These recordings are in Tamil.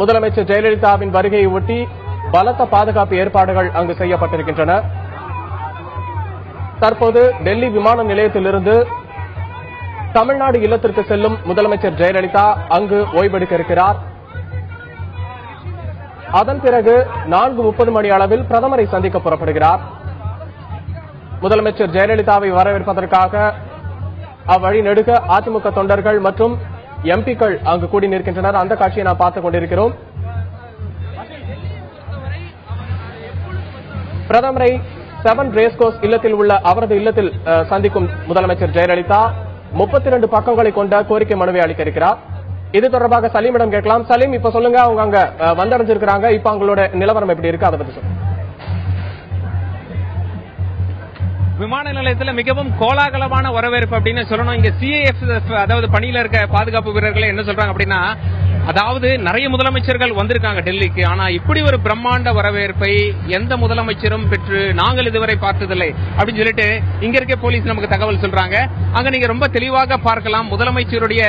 முதலமைச்சர் ஜெயலலிதாவின் வருகையை ஒட்டி பலத்த பாதுகாப்பு ஏற்பாடுகள் அங்கு செய்யப்பட்டிருக்கின்றன. தற்போது டெல்லி விமான நிலையத்திலிருந்து தமிழ்நாடு இல்லத்திற்கு செல்லும் முதலமைச்சர் ஜெயலலிதா அங்கு ஓய்வெடுக்க இருக்கிறார். அதன் பிறகு 4:30 மணி அளவில் பிரதமரை சந்திக்க புறப்படுகிறார். முதலமைச்சர் ஜெயலலிதாவை வரவேற்பதற்காக அவ்வழி நெடுக அதிமுக தொண்டர்கள் மற்றும் எம்பிக்கள் அங்கு கூடி நிற்கின்றனர். அந்த காட்சியை நாம் பார்த்துக் கொண்டிருக்கிறோம். பிரதமரை 7 ரேஸ்கோர்ஸ் இல்லத்தில் உள்ள அவரது இல்லத்தில் சந்திக்கும் முதலமைச்சர் ஜெயலலிதா 32 பக்கங்களை கொண்ட கோரிக்கை மனுவை அளிக்க இருக்கிறார். இது தொடர்பாக சலீமிடம் கேட்கலாம். சலீம், இப்ப சொல்லுங்க, அவங்க அங்க வந்தடைஞ்சிருக்கிறாங்க. இப்ப அவங்களோட நிலவரம் எப்படி இருக்கு, அதை பத்தி சொல்லுங்க. விமான நிலையத்தில் மிகவும் கோலாகலமான வரவேற்பு அப்படின்னு சொல்லணும். இங்க சிஏஎஃப் அதாவது பணியில இருக்க பாதுகாப்பு வீரர்கள் என்ன சொல்றாங்க அப்படின்னா, அதாவது நிறைய முதலமைச்சர்கள் வந்திருக்காங்க டெல்லிக்கு, ஆனா இப்படி ஒரு பிரம்மாண்ட வரவேற்பை எந்த முதலமைச்சரும் பெற்று நாங்கள் இதுவரை பார்த்ததில்லை அப்படின்னு சொல்லிட்டு இங்க இருக்க போலீஸ் நமக்கு தகவல் சொல்றாங்க. அங்க நீங்க ரொம்ப தெளிவாக பார்க்கலாம், முதலமைச்சருடைய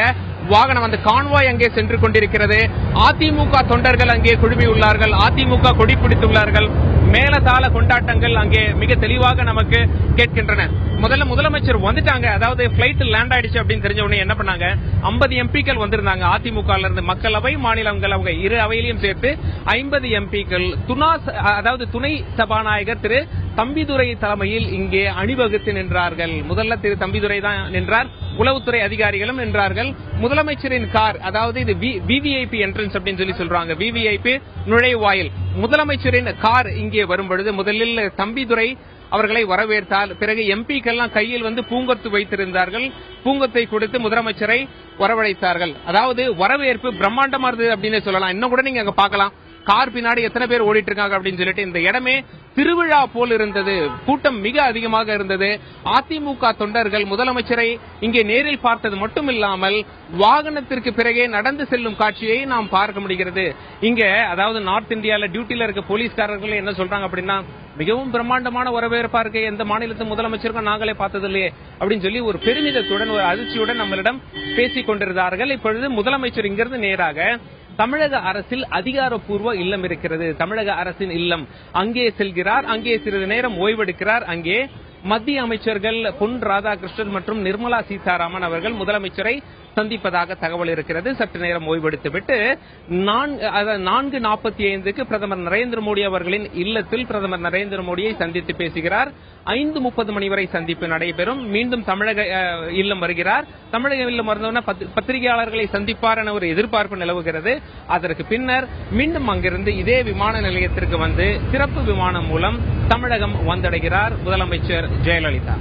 வாகனம் அந்த கான்வாய் அங்கே சென்று கொண்டிருக்கிறது. அதிமுக தொண்டர்கள் அங்கே குழுமியுள்ளார்கள், அதிமுக கொடி பிடித்துள்ளார்கள். மேலதாள கொண்டாட்டங்கள் அங்கே மிக தெளிவாக நமக்கு கேட்கின்றன. முதல்ல முதலமைச்சர் வந்துட்டாங்க, அதாவது பிளைட் லேண்ட் ஆயிடுச்சு அப்படின்னு தெரிஞ்ச உடனே என்ன பண்ணாங்க, 50 எம்பிக்கள் வந்திருந்தாங்க அதிமுக இருந்து, மக்களவை மாநிலங்களவை இரு அவையிலையும் சேர்த்து 50 எம்பிக்கள். அதாவது துணை சபாநாயகர் திரு தம்பிதுரை தலைமையில் இங்கே அணிவகுத்து நின்றார்கள். முதல்ல திரு தம்பிதுரை தான் நின்றார், உளவுத்துறை அதிகாரிகளும் நின்றார்கள். முதலமைச்சரின் கார், அதாவது இது விவிஐபி என்ட்ரன்ஸ் அப்படின்னு சொல்லி சொல்றாங்க, விவிஐபி நுழைவாயில். முதலமைச்சரின் கார் இங்கே வரும் பொழுது முதலில் தம்பிதுரை அவர்களை வரவேற்றால், பிறகு எம்பிக்கெல்லாம் கையில் பூங்கொத்து வைத்திருந்தார்கள். பூங்கொத்தை கொடுத்து முதலமைச்சரை வரவழைத்தார்கள். அதாவது வரவேற்பு பிரம்மாண்டமா இருந்தது அப்படின்னு சொல்லலாம். இன்னும் கூட நீங்க அங்க பார்க்கலாம், கார் பின்னாடி எத்தனை பேர் ஓடிட்டு இருக்காங்க அப்படின்னு சொல்லிட்டு. இந்த இடமே திருவிழா போல் இருந்தது, கூட்டம் மிக அதிகமாக இருந்தது. அதிமுக தொண்டர்கள் முதலமைச்சரை இங்கே நேரில் பார்த்தது மட்டும் இல்லாமல் வாகனத்திற்கு பிறகே நடந்து செல்லும் காட்சியை நாம் பார்க்க முடிகிறது. இங்க அதாவது நார்த் இந்தியால டியூட்டில இருக்க போலீஸ்காரர்கள் என்ன சொல்றாங்க அப்படின்னா, மிகவும் பிரம்மாண்டமான வரவேற்பா இருக்கு, எந்த மாநிலத்து முதலமைச்சருக்கும் நாங்களே பார்த்ததில்லையே அப்படின்னு சொல்லி ஒரு பெருமிதத்துடன் ஒரு அதிர்ச்சியுடன் நம்மளிடம் பேசிக் கொண்டிருந்தார்கள். இப்பொழுது முதலமைச்சர் இங்கிருந்து நேராக தமிழக அரசில் அதிகாரப்பூர்வ இல்லம் இருக்கிறது, தமிழக அரசின் இல்லம், அங்கே செல்கிறார். அங்கே சிறிது நேரம் ஓய்வெடுக்கிறார். அங்கே மத்திய அமைச்சர்கள் பொன் ராதாகிருஷ்ணன் மற்றும் நிர்மலா சீதாராமன் அவர்கள் முதலமைச்சரை சந்திப்பதாக தகவல் இருக்கிறது. சற்று நேரம் ஓய்வெடுத்துவிட்டு 4:45 பிரதமர் நரேந்திர மோடி அவர்களின் இல்லத்தில் பிரதமர் நரேந்திர மோடியை சந்தித்து பேசுகிறார். 5:30 மணி வரை சந்திப்பு நடைபெறும். மீண்டும் தமிழக இல்லம் வருகிறார். தமிழக இல்லம் வந்தவுடனே பத்திரிகையாளர்களை சந்திப்பார் என ஒரு எதிர்பார்ப்பு நிலவுகிறது. அதற்கு பின்னர் மீண்டும் அங்கிருந்து இதே விமான நிலையத்திற்கு வந்து சிறப்பு விமானம் மூலம் தமிழகம் வந்தடைகிறார் முதலமைச்சர் ஜெயலலிதா.